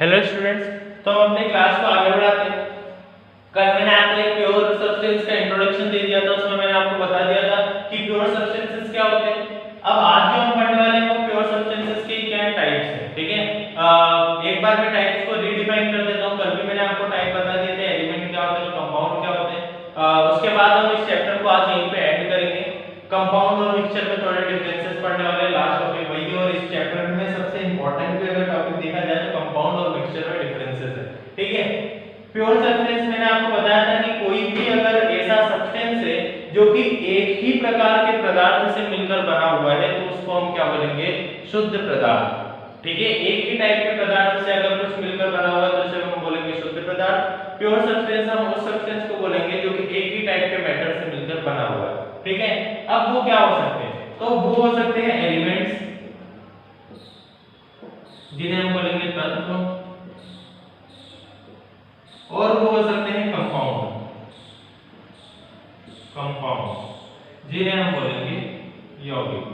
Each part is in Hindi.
हेलो स्टूडेंट्स, तो हम अपने क्लास को आगे बढ़ाते हैं। कल मैंने आपको एक प्योर सब्सटेंस का इंट्रोडक्शन दे दिया था, उसमें मैंने आपको बता दिया था कि प्योर सब्सटेंसेस क्या होते हैं। अब आज जो हम पढ़ने वाले हैं वो प्योर सब्सटेंसेस के क्या टाइप्स हैं, ठीक है। एक बार मैं टाइप्स को रीडिफाइन कर देता हूं। कल भी मैंने आपको टाइप बता दिए थे, एलिमेंट क्या होते हैं, कंपाउंड क्या होते हैं। उसके बाद हम इस चैप्टर को आज यहीं पे एंड करेंगे। कंपाउंड और मिक्सचर में थोड़े डिफरेंसेस पढ़ने वाले हैं, लास्ट टॉपिक वही है। और इस चैप्टर में सबसे इंपॉर्टेंट भी अगर टॉपिक देखा जाए तो कंपाउंड और मिक्सचर में डिफरेंसेस है, ठीक है। प्योर सब्सटेंस मैंने आपको बताया था कि कोई भी अगर ऐसा सब्सटेंस है जो कि एक ही प्रकार के पदार्थ से मिलकर बना हुआ है तो उसको हम क्या बोलेंगे, शुद्ध पदार्थ, ठीक है। एक ही टाइप के पदार्थ से अगर कुछ मिलकर बना हुआ है तो उसे हम बोलेंगे शुद्ध पदार्थ। प्योर सब्सटेंस हम उस सब्सटेंस को बोलेंगे जो कि एक ही टाइप के मैटर से मिलकर बना हुआ है, ठीक है। अब वो क्या हो सकते हैं, तो वो हो सकते हैं एलिमेंट्स जिन्हें हम बोलेंगे तत्व, और वो हो सकते हैं कंपाउंड जिन्हें हम बोलेंगे यौगिक।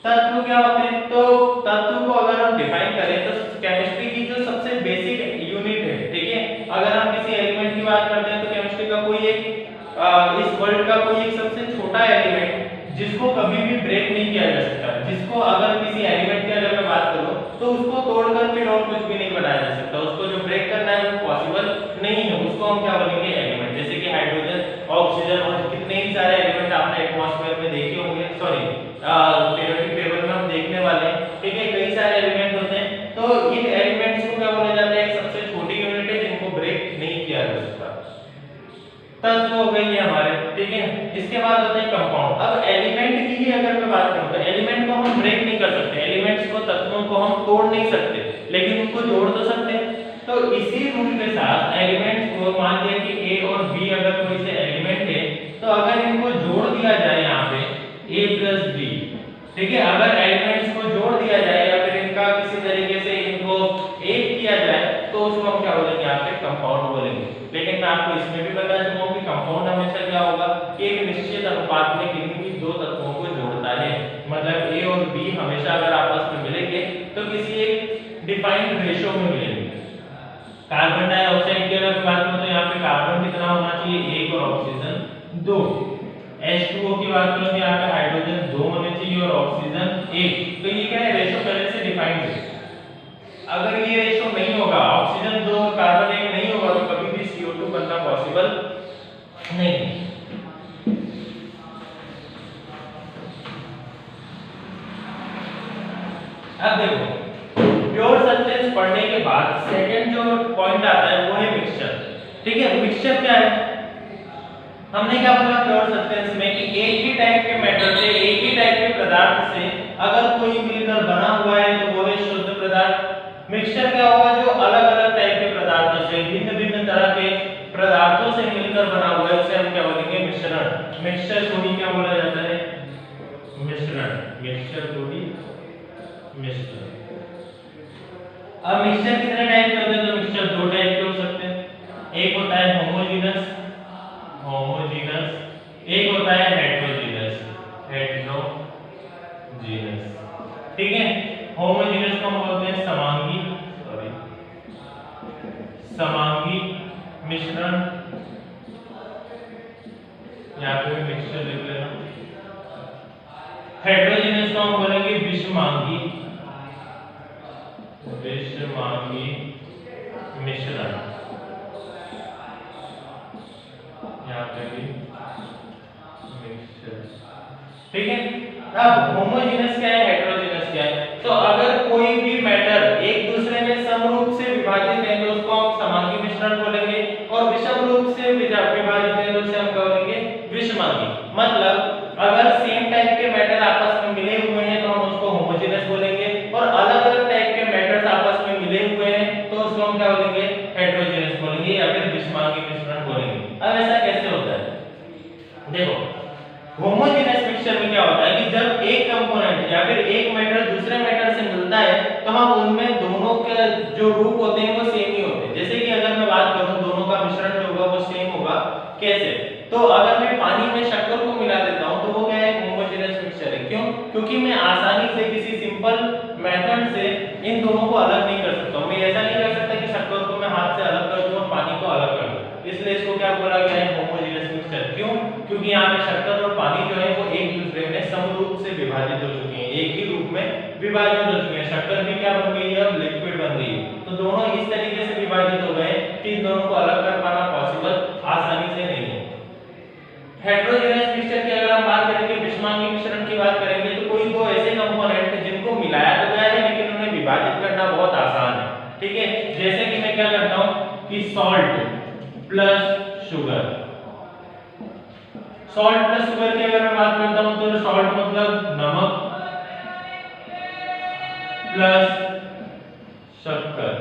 तत्व क्या होते हैं, तो तत्व को अगर हम डिफाइन करें तो केमिस्ट्री की जो सबसे बेसिक यूनिट है, ठीक है। अगर हम किसी एलिमेंट की बात करते हैं तो केमिस्ट्री का कोई एक इस वर्ल्ड का कोई एक सबसे छोटा एलिमेंट जिसको कभी भी ब्रेक नहीं किया जा सकता, जिसको अगर किसी एलिमेंट की अगर मैं बात करूं तो उसको तोड़कर फिर और कुछ भी नहीं बनाया जा सकता, उसको जो ब्रेक करना है वो पॉसिबल नहीं है, उसको हम क्या बोलेंगे, एलिमेंट। जैसे कि हाइड्रोजन, ऑक्सीजन और कितने ही सारे एलिमेंट आपने एटमॉस्फेयर में देखे होंगे, सॉरी पीरियोडिक टेबल में हम देखने वाले हैं, ठीक है। कई सारे एलिमेंट होते हैं, तो इन एलिमेंट्स को क्या बोला जाता है, एक सबसे छोटी यूनिट है जिनको ब्रेक नहीं किया जा सकता। तत्व हो गई है हमारे, ठीक है। इसके बाद होते हैं कंपाउंड। अब एलिमेंट की ही अगर मैं बात करूं तो एलिमेंट को हम ब्रेक नहीं कर सकते, एलिमेंट्स को, तत्वों को हम तोड़ नहीं सकते, लेकिन उनको जोड़ तो सकते हैं। तो इसी रूल के साथ एलिमेंट्स को, मान लिया कि ए और बी अगर कोई से एलिमेंट है तो अगर इनको जोड़ दिया जाए यहाँ पे a प्लस बी, ठीक है, अगर एलिमेंट्स को जोड़ दिया जाए या फिर इनका किसी तरीके से इनको एक किया जाए तो उसको हम क्या बोलेंगे, यहाँ पे कंपाउंड बोलेंगे। लेकिन मैं आपको इसमें भी बता चुका हूं कि कंपाउंड हमेशा क्या होगा, एक निश्चित अनुपात में किन्हीं दो तत्वों को जोड़ता है। मतलब ए और बी हमेशा अगर आपस में मिलेंगे तो किसी एक डिफाइंड रेशो में मिलेंगे। कार्बन डाइऑक्साइड की अगर बात करें तो यहाँ पे कार्बन कितना होना चाहिए, 1 और ऑक्सीजन 2। H2O की बात करें तो यहाँ पे हाइड्रोजन 2 होने चाहिए और ऑक्सीजन 1। तो ये क्या है, रेशो पहले से डिफाइंड है। अगर ये रेशो नहीं होगा, ऑक्सीजन 2 और कार्बन 1 नहीं होगा तो कभी भी CO2 बनना पॉसिबल नहीं है। अब देखो, प्योर सब्सटेंस पढ़ने के बाद सेकंड जो पॉइंट आता है वो है मिक्सचर, ठीक है। मिक्सचर क्या है, हमने क्या बोला प्योर सब्सटेंस में कि एक ही टाइप के मैटर से, एक ही टाइप के पदार्थ से अगर कोई मिलकर बना हुआ है तो वो है शुद्ध पदार्थ। मिक्सचर क्या होगा, जो अलग-अलग टाइप के पदार्थों से, भिन्न-भिन्न तरह के पदार्थों से मिलकर बना हुआ है उसे हम क्या बोलेंगे, मिश्रण। मिक्सचर को ही क्या बोला जाता है, मिश्रण। मिक्सचर को ही मिश्रण। अब मिक्सचर कितने टाइप के होते हैं, तो मिक्सचर दो टाइप के हो सकते हैं। एक होता है होमोजेनस, एक होता है हेटेरोजेनस, ठीक है। होमोजेनस को हम बोलते हैं समांगी मिश्रण, यहाँ पे मिक्सचर लिख लेना। हेटेरोजेनस को हम बोलेंगे विषमांगी मिश्रण, यहाँ पे भी मिक्सचर, ठीक है। अब होमोजेनस क्या है, हेटेरोजेनस क्या है, तो अगर कोई भी मैटर एक दूसरे में समरूप से विभाजित है तो उसको हम समांगी मिश्रण बोलेंगे, और विषम रूप से विभाजित है तो उसे हम क्या बोलेंगे, विषमांगी। मतलब अगर सेम टाइप के मैटर आपस में मिले हुए हैं तो हम उसको होमोजेनस बोलेंगे, और अलग-अलग टाइप के मैटर्स आपस में मिले हुए हैं तो उसको हम क्या बोलेंगे, हेटेरोजेनस बोलेंगे या फिर विषमांगी मिश्रण बोलेंगे। अब ऐसा कैसे होता है, देखो होमोजेनस मिक्सचर में क्या होता है कि जब एक कंपोनेंट या फिर एक मैटर दूसरे मैटर से मिलता है तो हम उनमें दोनों के जो रूप होते हैं वो सेम ही होते हैं। जैसे कि अगर मैं बात करूं दोनों का मिश्रण जो होगा वो सेम होगा, कैसे, तो अगर मैं पानी में शक्कर को मिला देता हूं तो वो क्या है, होमोजेनस मिक्सचर है। क्यों, क्योंकि मैं आसानी से किसी सिंपल मेथड से इन दोनों दोनों को अलग नहीं कर सकता हूं। मैं ऐसा नहीं कर सकता कि शक्कर को मैं हाथ से अलग कर दूं और पानी को अलग कर दूं, इसलिए इसको क्या बोला गया है, होमोजेनियस मिक्सचर। क्यों? क्योंकि यहाँ पे शक्कर और पानी जो है वो एक दूसरे में समरूप से विभाजित हो चुके हैं, एक ही रूप में विभाजित हो चुके हैं। शक्कर भी क्या बन गई है, अब लिक्विड बन गई है। तो दोनों इस तरीके से विभाजित हो गए कि इन दोनों को अलग कर पाना पॉसिबल आसानी से नहीं है। हेटेरोजेनियस मिक्सचर की अगर हम बात करेंगे, विषमांगी मिश्रण की बात करेंगे, तो कोई दो ऐसे कंपोनेंट हैं जिनको मिलाया तो गया है लेकिन उन्हें विभाजित करना बहुत आसान है, ठीक है। जैसे कि मैं क्या करता हूं कि salt plus sugar, salt plus sugar की अगर मैं बात करता हूं तो सॉल्ट मतलब नमक प्लस शक्कर।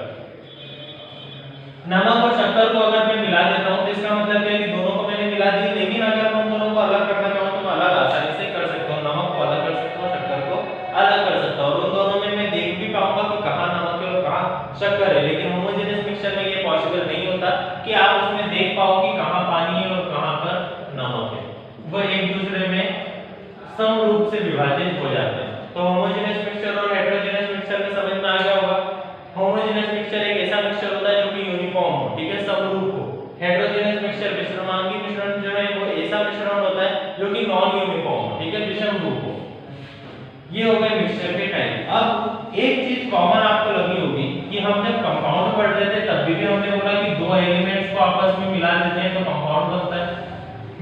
नमक और शक्कर को अगर मैं मिला देता हूं तो इसका मतलब है कि दोनों को मैंने मिला दी, लेकिन अगर मैं उन दोनों को अलग करना चाहूं तो मैं अलग आसानी से कर सकता हूं। नमक को अलग कर सकता हूं, शक्कर को अलग कर सकता हूं, और उन दोनों में मैं देख भी पाऊंगा कि कहां नमक है और कहां शक्कर है। लेकिन होमोजेनियस मिक्सचर में ये पॉसिबल नहीं होता कि आप उसमें देख पाओ कि कहां पानी है और कहां पर नमक है, वो एक दूसरे में समरूप से विभाजित हो जाते हैं। तो होमोजेनियस मिक्सचर और हेटेरोजेनियस मिक्सचर में समझ में आ गया होगा। होमोजेनियस मिक्सचर एक ऐसा मिक्सचर होता है जो कि यूनिफॉर्म हो, ठीक है, समरूप हो। हेटेरोजेनियस मिक्सचर विषमांगी मिश्रण जो है वो ऐसा मिश्रण होता है जो कि नॉन यूनिफॉर्म हो, ठीक है, विषम रूप हो। ये हो गए मिक्सचर के टाइप। अब एक चीज कॉमन आपको लगी होगी कि हम जब कंपाउंड पढ़ रहे थे तब भी हमने बोला कि दो एलिमेंट्स को आपस में मिला देते हैं तो कंपाउंड बनता है।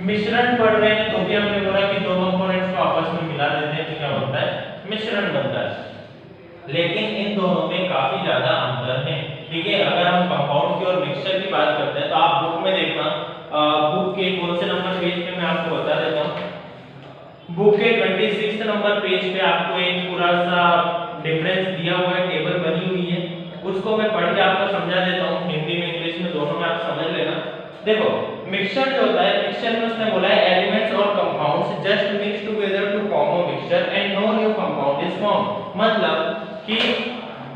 मिश्रण पढ़ रहे हैं तो भी हमने बोला कि दो कंपोनेंट्स को आपस में मिला देते हैं तो क्या बनता है, मिश्रण बनता है। लेकिन इन दोनों में काफी ज्यादा अंतर है, ठीक है। अगर हम कंपाउंड की और मिक्सचर की बात करते हैं तो आप बुक में देखना, बुक के कौन से नंबर पेज पे मैं आपको बता देता हूं। बुक के 26 नंबर पेज पे आपको एक पूरा सा डिफरेंस दिया हुआ है, टेबल बनी हुई है, उसको मैं पढ़ के आपको समझा देता हूं, हिंदी में इंग्लिश में दोनों में आप समझ लेना। देखो मिक्सचर जो होता है, मिक्सचर में उसने बोला है एलिमेंट्स और compounds just mix together to form a mixture and no new compound is form. मतलब कि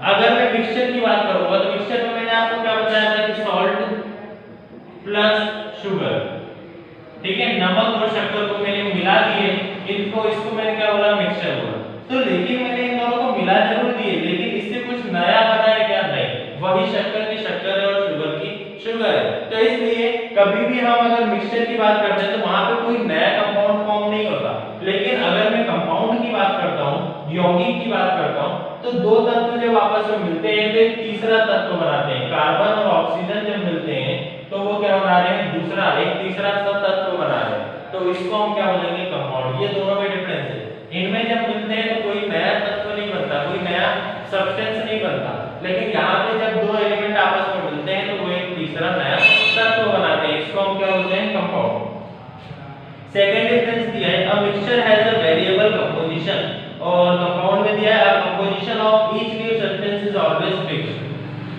अगर मैं मिक्सचर की बात करूंगा तो मिक्सचर में मैंने आपको क्या बताया था कि सॉल्ट प्लस शुगर, ठीक है, नमक और शक्कर को मैंने मिला दिए, इसको मैंने क्या बोला, मिक्सचर बोला। तो लेकिन मैंने इन दोनों को मिला जरूर दिए, लेकिन इससे कुछ नया बना है क्या, नहीं, वही शक्कर की शक्कर है और शुगर की शुगर है। तो इसलिए कभी भी हम अगर मिक्सचर की बात करते हैं तो वहां पे कोई नया कंपाउंड फॉर्म नहीं होता। लेकिन अगर मैं कंपाउंड की बात करता हूं, यौगिक की बात करता हूं, तो दो तत्व जब आपस में मिलते हैं तो एक तीसरा तत्व बनाते हैं। कार्बन और ऑक्सीजन जब मिलते हैं तो वो क्या बना रहे हैं, दूसरा एक तीसरा तत्व बना रहे हैं, तो इसको हम क्या बोलेंगे, कंपाउंड। ये दोनों में डिफरेंस है। इनमें जब मिलते हैं तो कोई नया तत्व नहीं बनता, कोई नया सब्सटेंस नहीं बनता, लेकिन यहाँ पे जब दो एलिमेंट आपस में मिलते हैं तो वो एक तीसरा नया तत्व बनाते हैं, इसको हम क्या बोलते हैं, कंपाउंड। सेकंड डिफरेंस दिया है, a mixture has a variable composition, और कंपाउंड में दिया है composition of each new substance is always fixed.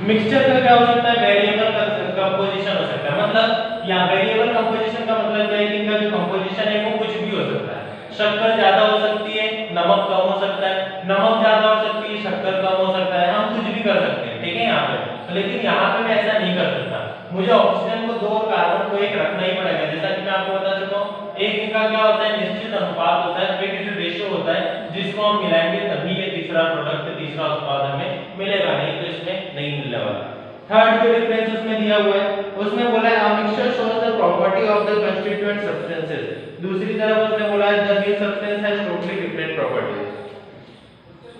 Mixture का क्या हो सकता है, वेरिएबल कंपोजिशन हो सकता है। मतलब यहाँ वेरिएबल कंपोजिशन का मतलब क्या है कि इनका जो कंपोजिशन है वो कुछ भी हो सकता है। शक्कर ज्यादा हो सकती है, नमक कम हो सकता है, नमक ज्यादा हो सकती है, शक्कर कम हो सकता है, हम कुछ भी कर सकते हैं, ठीक है यहाँ पे। लेकिन यहाँ पे मैं ऐसा नहीं कर सकता, मुझे ऑक्सीजन को दो और कार्बन को एक रखना ही पड़ेगा। जैसा कि मैं आपको बता चुका हूँ, एक इनका क्या होता है, निश्चित अनुपात होता है, फिक्स्ड रेशियो होता है, जिसको हम मिलाएंगे तभी ये तीसरा प्रोडक्ट, तीसरा उत्पाद हमें मिलेगा, नहीं तो इसमें नहीं मिलने वाला। थर्ड जो डिफरेंस उसमें दिया हुआ है, उसमें बोला है a mixture shows the property of the constituent substances. दूसरी तरफ उसने बोला है the new substance has totally different properties.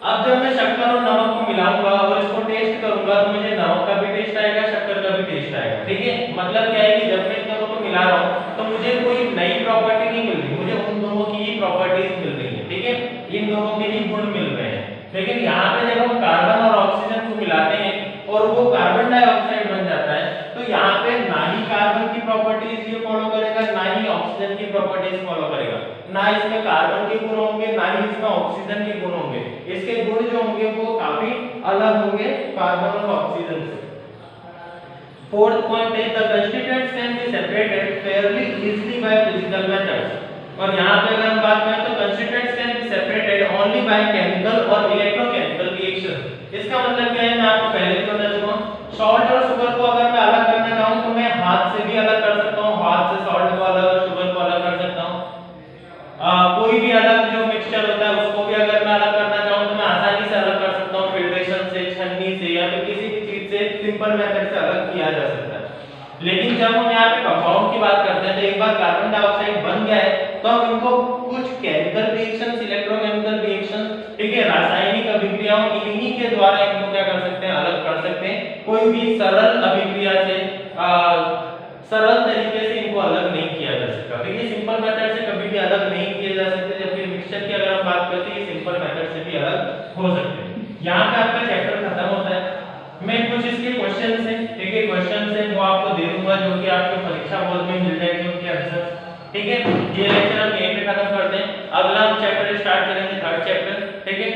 अब जब मैं शक्कर और नमक को मिलाऊंगा और इसको टेस्ट करूंगा तो मुझे नमक का भी टेस्ट आएगा, शक्कर का भी टेस्ट आएगा, ठीक है। मतलब क्या है कि जब मैं इन दोनों को मिला रहा हूं तो मुझे कोई नई प्रॉपर्टी नहीं मिल रही, मुझे उन दोनों की ही प्रॉपर्टीज मिल रही है, ठीक है, इन दोनों के ही गुण मिल रहे हैं। लेकिन यहाँ पे जब हम कार्बन और ऑक्सीजन को मिलाते हैं और वो कार्बन डाइऑक्साइड बन जाता है, तो यहाँ पे ना ही कार्बन की प्रॉपर्टीज ये फॉलो करेगा, ना ही ऑक्सीजन की प्रॉपर्टीज फॉलो करेगा, ना इसमें कार्बन के गुण होंगे, ना ही इसमें ऑक्सीजन के गुण होंगे। इसके गुण जो होंगे वो काफी अलग होंगे कार्बन और ऑक्सीजन से। फोर्थ पॉइंट है the constituents can be separated Fairlie easily by physical methods. और यहाँ पे अगर हम बात करें तो constituents can be separated only by chemical और इलेक्ट्रोकेमिकल रिएक्शन। इसका मतलब क्या है, मैं आपको पहले भी बता चुका हूं, सॉल्ट और शुगर को अगर मैं अलग करना चाहूं तो मैं हाथ से भी अलग कर सकता हूं, हाथ से सॉल्ट को अलग और शुगर को अलग कर सकता हूं। कोई भी अलग जो मिक्सचर होता है उसको भी अगर मैं अलग करना चाहूं तो मैं आसानी से अलग कर सकता हूं, फिल्ट्रेशन से, छन्नी से, से या फिर किसी भी चीज से सिंपल मेथड से अलग किया जा सकता है। लेकिन जब हम यहाँ पे कंपाउंड की बात करते हैं तो एक बार कार्बन डाइऑक्साइड बन गया है तो हम इनको कुछ केमिकल रिएक्शंस, इलेक्ट्रोकेमिकल रिएक्शंस, ठीक है, रासायनिक अभिक्रियाओं, इन्हीं के द्वारा इनको क्या कर सकते हैं, अलग कर सकते हैं। कोई भी सरल अभिक्रिया से सरल तरीके से इनको अलग नहीं किया जा सकता। तो ये सिंपल मेथड से कभी भी अलग नहीं किए जा सकते, जबकि मिक्सचर की अगर हम बात करते हैं सिंपल मेथड से भी अलग हो सकते हैं। यहाँ पे आपका चैप्टर खत्म होता है। मैं कुछ इसके क्वेश्चन है, ठीक है, क्वेश्चन है वो आपको दे दूंगा जो कि आपको परीक्षा बोर्ड में मिल जाएंगे उनके आंसर, ठीक है। ये लेक्चर हम यहीं पे खत्म करते हैं। अगला हम चैप्टर स्टार्ट करेंगे, थर्ड चैप्टर, ठीक है।